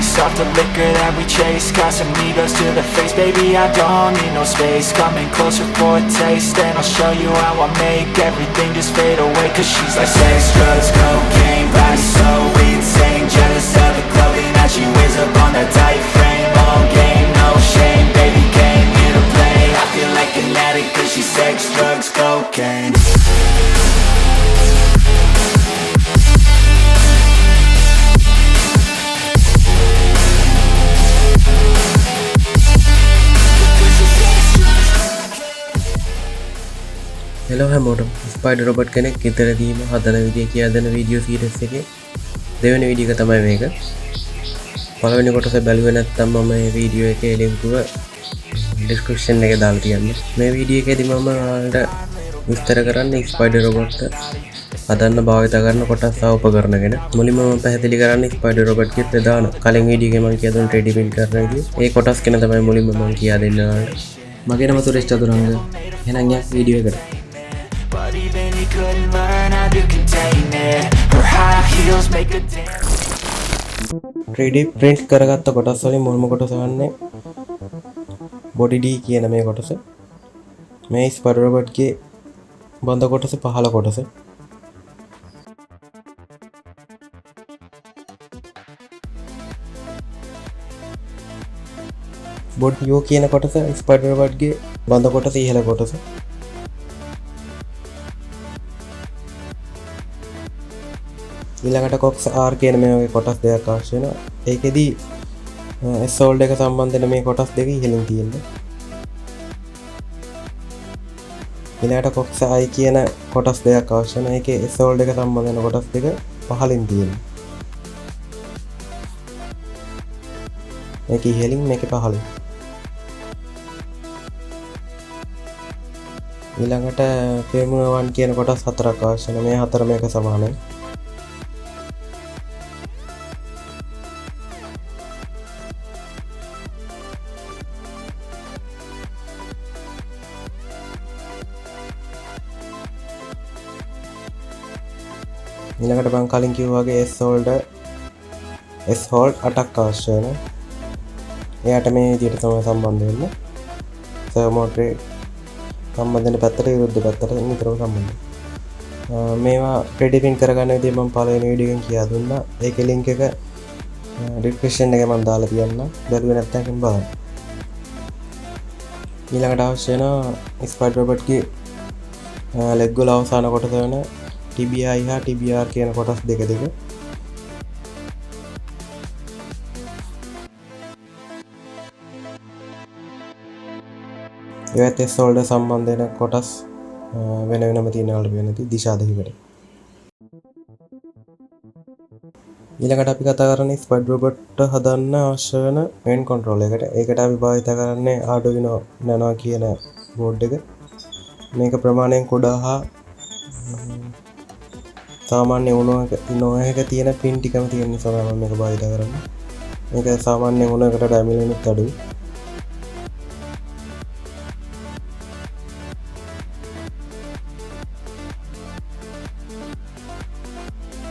taste off the liquor that we chase. Got some egos to the face, baby, I don't need no space. Coming closer for a taste, and I'll show you how I make everything just fade away. Cause she's like sex, drugs, cocaine, body so insane. Jealous of the clothing that she wears up on that tight frame. All game, no shame, baby came here to play. I feel like an addict cause she's sex, drugs, cocaine. Hello හැමෝටම spider Robert කෙනෙක් ඉතරදීම හදන විදිය කියලා දෙන video series එකේ දෙවෙනි video එක තමයි මේක. පළවෙනි කොටස බැලුවේ නැත්නම් මම මේ වීඩියෝ එකේ ලින්කුව ඩිස්ක්‍රිප්ෂන් එකේ දාලා තියන්නම්. මේ වීඩියෝ එකේදී මම ඔයාලට විස්තර කරන්නේ ස්පයිඩර් රොබට් හදන්න භාවිත කරන කොටස් සහ උපකරණ ගැන. මුලින්ම මම පැහැදිලි කරන්නේ ස්පයිඩර් රොබට් කිය ප්‍රධාන කලින් වීඩියෝ එකේ මම කියලා දුන්න 3D print කරන විදිය. ඒ කොටස් ගැන තමයි මුලින්ම මම කියා දෙන්න ඔයාලට. මගේ නම සුරේෂ් චතුරංග. එහෙනම් යා වීඩියෝ එකට. But even he couldn't learn how to contain it. Her high heels make a dance. 3D print කරගත්ත කොටස් වලින් මුල්ම කොටස වන්නේ body D කියන මේ කොටස. මේ ස්පයිඩර් රොබට් ගේ බඳ කොටස පහළ කොටස. body U කියන කොටස ස්පයිඩර් රොබට් ගේ බඳ කොටස ඉහළ කොටස. ඊළඟට කොක්ස් R කියන මේ වගේ කොටස් දෙකක් අවශ්‍ය වෙනවා. ඒකෙදි S හෝල්ඩ් එක සම්බන්ධ වෙන මේ කොටස් දෙක ඉහළින් තියෙනවා. ඊළඟට කොක්ස් I කියන කොටස් දෙකක් අවශ්‍ය වෙනවා. ඒකේ S හෝල්ඩ් එක සම්බන්ධ වෙන කොටස් දෙක පහළින් තියෙනවා. මේක ඉහළින් මේක පහළින්. ඊළඟට frame 1 කියන කොටස් හතරක් අවශ්‍ය වෙනවා. මේ හතර මේක සමානයි. ඊළඟට මම කලින් කිව්වා වගේ S හෝල්ඩ් 8ක් අවශ්‍ය වෙනවා. එයාට මේ විදිහට තමයි සම්බන්ධ වෙන්නේ. සර්වෝ මෝටරේ සම්බන්ධ වෙන පැත්තට විරුද්ධ පැත්තට නිතරම සම්බන්ධයි. මේවා 3D print කරගන්න විදිහ මම පළවෙනි වීඩියෝ එකෙන් කියා දුන්නා. ඒකේ link එක description එකේ මම දාලා තියන්නම්. බැලුවේ නැත්නම් එකෙන් බලන්න. ඊළඟට අවශ්‍ය වෙනවා ස්පයිඩර් රොබට් ගේ ලෙග් වල අවසාන කොටස වෙන TBI හා TBR කියන කොටස් දෙක. ඒවත් S හෝල්ඩර් සම්බන්ධ වෙන කොටස් වෙන වෙනම තියෙනවා වෙනදී දිශා දෙකකට. ඊළඟට අපි කතා කරන්නේ ස්පයිඩර් රොබට් හදන්න අවශ්‍ය වෙන main control එකට. ඒකට අපි භාවිත කරන්නේ arduino nano කියන බෝඩ් එක. මේක ප්‍රමාණයෙන් කුඩා හා සාමාන්‍ය උණුවක තියෙන පින් ටිකම තියෙන නිසා මම මේක භාවිත කරන්නේ. මේක සාමාන්‍ය උණුවකට ඩැමිලෙනුත් අඩුයි.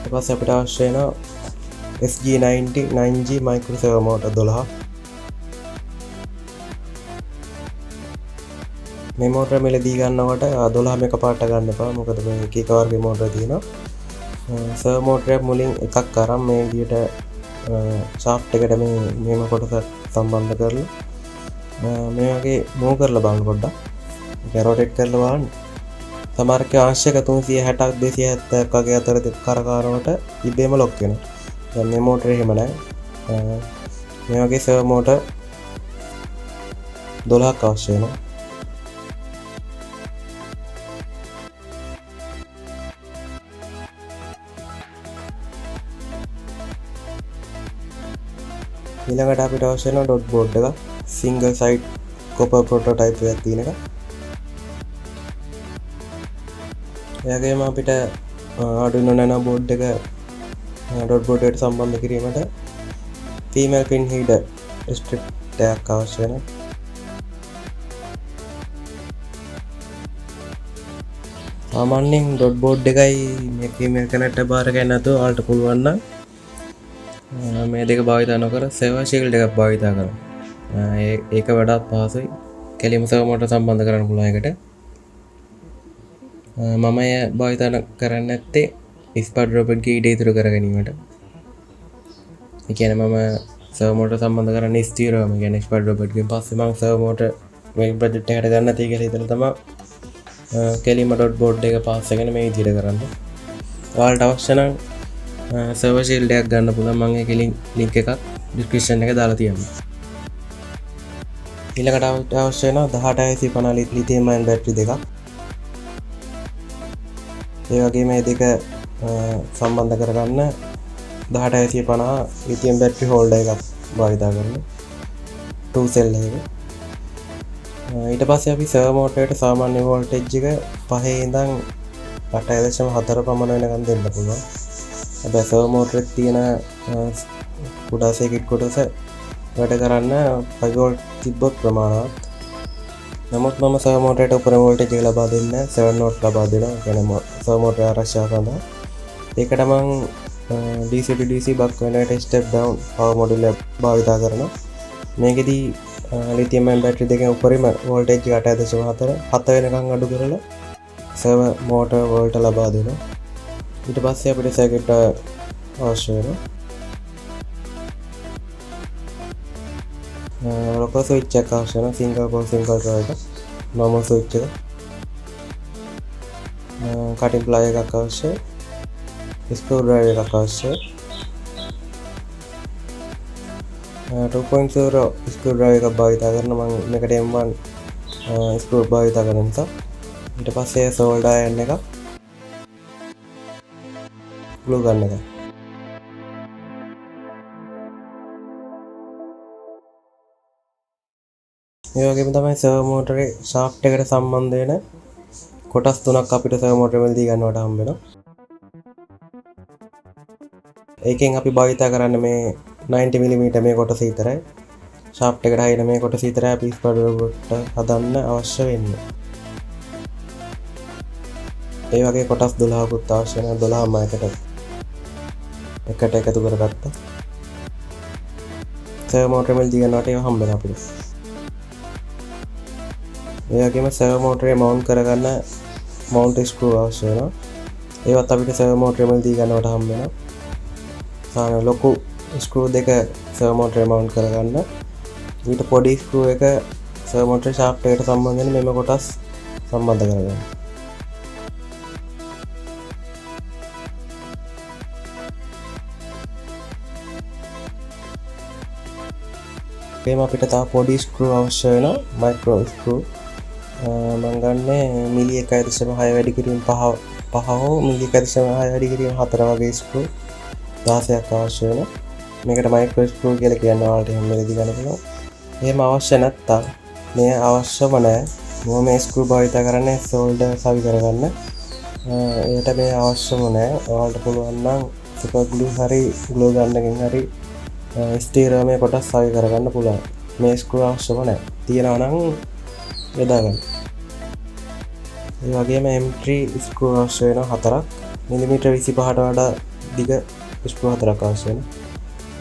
ඊට පස්සේ අපිට අවශ්‍ය වෙන SG90 9G micro servo motor 12. මේ මෝටර මෙලදී ගන්නකොට 12 එකපාරට ගන්න එපා. මොකද මේ එක එක වර්ගයේ මෝටර තියෙනවා. සර්වෝ මෝටරයක් මුලින් එකක් අරන් මේ විදියට ෂාෆ්ට් එකට මේම කොටස සම්බන්ධ කරලා මේ වගේ මූව් කරලා බලන්න පොඩ්ඩක්. ඒක රොටේට් කරලා බලන්න. සමහරක අවශ්‍යක 360ක් 270ක් වගේ අතර කරකවනකොට ඉබේම ලොක් වෙනවා. දැන් මේ මෝටරේ එහෙම නැහැ. මේ වගේ සර්වෝ මෝටර 12ක් අවශ්‍ය වෙනවා. ඊළඟට අපිට අවශ්‍ය වෙන ඩොට් බෝඩ් එක සිංගල් සයිඩ් කොපර් ප්‍රොටෝටයිප් එකක් තියෙන එක. එයාගේම අපිට arduino nano බෝඩ් එක ඩොට් බෝඩ් එකට සම්බන්ධ කිරීමට female pin header strip එකක් අවශ්‍ය වෙනවා. සාමාන්‍යයෙන් ඩොට් බෝඩ් එකයි මේ female connector bar එකයි නැතුව ඔයාලට පුළුවන් නම් මේ දෙක භාවිතා නොකර සර්වර් ෂීල්ඩ් එකක් භාවිතා කරනවා. ඒක වඩාත් පහසුයි. කෙලින්ම සර්වර් මෝටර සම්බන්ධ කරන්න පුළුවන් එකට. මම එය භාවිතා කරන්නේ නැත්තේ ස්පාඩ් රොබට් ගේ ඊට ඉතුරු කර ගැනීමට. ඒ කියන්නේ මම සර්වර් මෝටර සම්බන්ධ කරන්නේ ස්ථිරවම. ඒ කියන්නේ ස්පාඩ් රොබට් ගෙන් පස්සේ මම සර්වර් මෝටර මේ ප්‍රොජෙක්ට් එකට ගන්න නැති කියලා හිතලා තමයි කෙලින්ම ඩොට් බෝඩ් එක පාස් එකගෙන මේ විදිහට කරන්නේ. ඔයාලට අවශ්‍ය නම් සර්වර් ෂීල්ඩ් එකක් ගන්න පුළුවන්. මම ඒකේ ලින්ක් එකක් ඩිස්ක්‍රිප්ෂන් එකේ දාලා තියෙනවා. ඊළඟට අවශ්‍ය වෙනවා 18650 ලිතියම් අයන් බැටරි දෙකක්. ඒ වගේම මේ දෙක සම්බන්ධ කරගන්න 18650 ලිතියම් බැටරි හෝල්ඩර් එකක් භාවිතා කරනවා. 2 සෙල් එක. ඊට පස්සේ අපි සර්වර් මෝටරේට සාමාන්‍ය වෝල්ටේජ් එක 5 ඉඳන් 8.4 පමණ වෙනකම් දෙන්න පුළුවන්. හැබැයි සර්වර් මෝටරේ තියෙන කුඩා සර්කිට් කොටස වැඩ කරන්න 5 වෝල්ට් තිබ්බොත් ප්‍රමාණවත්. නමුත් මම සර්වර් මෝටරේට උපරිම වෝල්ටේජ් එක ලබා දෙන්නේ 7 වෝල්ට් ලබා දෙනවා. ඒ කියන්නේ සර්වර් මෝටරේ ආරක්ෂා සඳහා. ඒකට මම DC to DC බක් වෙනට ස්ටෙප් ඩවුන් පවර් මොඩියුලර් භාවිතා කරනවා. මේකෙදී ලිතියම් අයන් බැටරි දෙකෙන් උපරිම වෝල්ටේජ් 8.4 වෙනකම් අඩු කරලා සර්වර් මෝටර් වෝල්ට ලබා දෙනවා. ඊට පස්සේ අපිට සර්කිට් අවශ්‍ය වෙනවා. ලොකල් ස්විච් එකක් අවශ්‍ය වෙනවා. සිංගල් පොල් සිංගල් ඩ්‍රෝ එක. normal ස්විච් එක. කටින් ප්ලයි එකක් අවශ්‍යයි. ස්ක්‍රූ ඩ්‍රයිවර් එකක් අවශ්‍යයි. 2.0 ස්ක්‍රූ ඩ්‍රයිවර් එකක් භාවිතා කරන මම මේකට M1 ස්ක්‍රූ භාවිතා කරන නිසා. ඊට පස්සේ සෝල්ඩර් අයන් එකක්. ග්ලූ ගන් එකක්. මේ වගේම තමයි සර්වර් මෝටරේ ෂාෆ්ට් එකට සම්බන්ධ වෙන කොටස් තුනක් අපිට සර්වර් මෝටරේ වලදී ගන්නවට හම්බ වෙනවා. ඒකෙන් අපි භාවිතා කරන්නේ මේ 90mm මේ කොටස විතරයි. ෂාෆ්ට් එකට හයින මේ කොටස විතරයි අපි ස්පාඩ් රොබට් හදන්න අවශ්‍ය වෙන්නේ. ඒ වගේ කොටස් 12කුත් අවශ්‍ය වෙනවා. 12ම එකට එකතු කරගත්තා. සර්වර් මෝටරේ වලදී ගන්නවට ඒව හම්බ වෙනවා අපිට. ඒ වගේම සර්වර් මෝටරේ මවුන්ට් කරගන්න මවුන්ට් ස්ක්‍රූ අවශ්‍ය වෙනවා. ඒවත් අපිට සර්වර් මෝටරේ වලදී ගන්නවට හම්බ වෙනවා. සාමාන්‍ය ලොකු ස්ක්‍රූ දෙක සර්වර් මෝටරේ මවුන්ට් කරගන්න. ඊට පොඩි ස්ක්‍රූ එක සර්වර් මෝටරේ ෂාෆ්ට් එකට සම්බන්ධ වෙන මෙම කොටස් සම්බන්ධ කරගන්න. ඒකම අපිට තව පොඩි ස්ක්‍රූ අවශ්‍ය වෙනවා. Micro screw. මම ගන්නේ මිලි 1.6 වැඩි කිරීම 5 හෝ මිලි 1.6 වැඩි කිරීම 4 වගේ ස්ක්‍රූ 16ක් අවශ්‍ය වෙනවා. මේකට මයික්‍රෝ ස්ක්‍රූ කියලා කියනවා. ඔයාලට එහෙම වෙලදී ගන්න පුළුවන්. එහෙම අවශ්‍ය නැත්තම් මේ අවශ්‍යම නැහැ. මම මේ ස්ක්‍රූ භාවිත කරන්නේ සෝල්ඩර් සවි කරගන්න. ඒකට මේ අවශ්‍යම නැහැ. ඔයාලට පුළුවන් නම් සුපර් ග්ලූ හරි ග්ලෝ ගන් එකෙන් හරි ස්ටිරර් මේ කොටස් සවි කරගන්න පුළුවන්. මේ ස්ක්‍රූ අවශ්‍යම නැහැ. තියනවා නම් යොදා ගන්න. ඒ වගේම M3 ස්ක්‍රූ අවශ්‍ය වෙනවා 4ක්. මිලිමීටර් 25ට වඩා දිග ස්ක්‍රූ 4ක් අවශ්‍ය වෙනවා.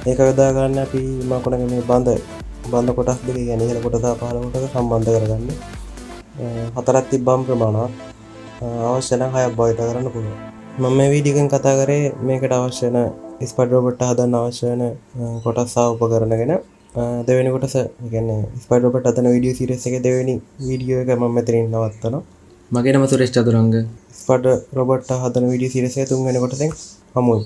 ඒක යොදා ගන්න අපි මකොණගේ මේ බඳ කොටස් දෙක කියන්නේ ඉහළ කොටස පහළ කොටස සම්බන්ධ කරගන්න. 4ක් තිබ්බම ප්‍රමාණවත්. අවශ්‍ය නම් 6ක් භාවිත කරන්න පුළුවන්. මම මේ වීඩියෝ එකෙන් කතා කරේ මේකට අවශ්‍ය වෙන ස්පාඩ් රොබට් හදන්න අවශ්‍ය වෙන කොටස් සහ උපකරණ ගැන. දෙවෙනි කොටස කියන්නේ ස්පාඩ් රොබට් හදන වීඩියෝ සීරීස් එකේ දෙවෙනි වීඩියෝ එක මම මෙතනින් නවත්තනවා. මගේ නම සුරේෂ් චතුරංග. ස්පාඩ් රොබට් හදන වීඩියෝ සීරීස් එකේ තුන්වෙනි කොටසෙන් හමුවෙමු.